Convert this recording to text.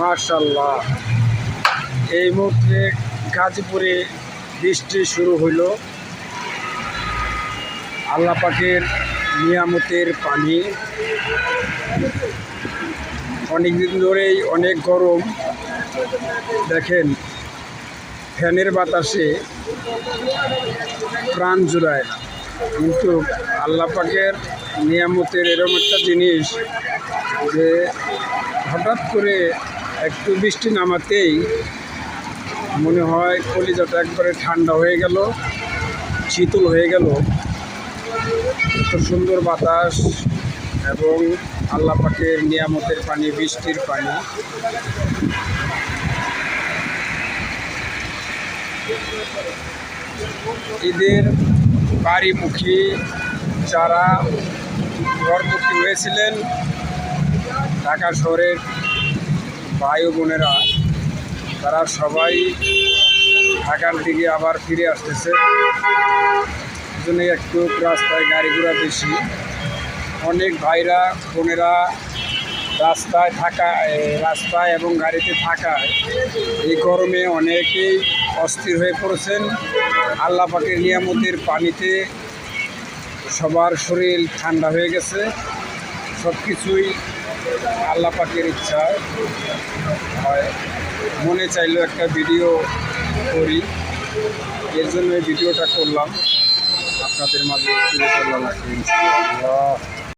মাশাআল্লাহ, এই মুহূর্তে গাজীপুরে বৃষ্টি শুরু হইল। আল্লাহ পাকের নিয়ামতের পানি। অনেকদিন ধরেই অনেক গরম, দেখেন ফ্যানের বাতাসে প্রাণ জুড়ায় না, কিন্তু আল্লাহ পাকের নিয়ামতের এরকম একটা জিনিস যে হঠাৎ করে একটু বৃষ্টি নামাতেই মনে হয় কলিজাটা একবারে ঠান্ডা হয়ে গেল, শীতল হয়ে গেল। এত সুন্দর বাতাস এবং আল্লাহ পাকের নিয়ামতের পানি, বৃষ্টির পানি। ঈদের বাড়িমুখী যারা ঘরমুখী হয়েছিলেন, ঢাকা শহরের ভাই ও বোনেরা, তারা সবাই ঢাকার দিকে আবার ফিরে আসতেছে। জন্য একটু রাস্তায় গাড়ি ঘোড়া বেশি। অনেক ভাইরা বোনেরা রাস্তায় এবং গাড়িতে থাকায় এই গরমে অনেকেই অস্থির হয়ে পড়েছেন। আল্লাহ পাকের নিয়ামতের পানিতে সবার শরীর ঠান্ডা হয়ে গেছে। সব কিছুই আল্লাহ পাকের ইচ্ছা হয়। মনে চাইলেও একটা ভিডিও করি, এর জন্য এই ভিডিওটা করলাম, আপনাদের মাঝে তুলে ধরলাম। ইনশাআল্লাহ।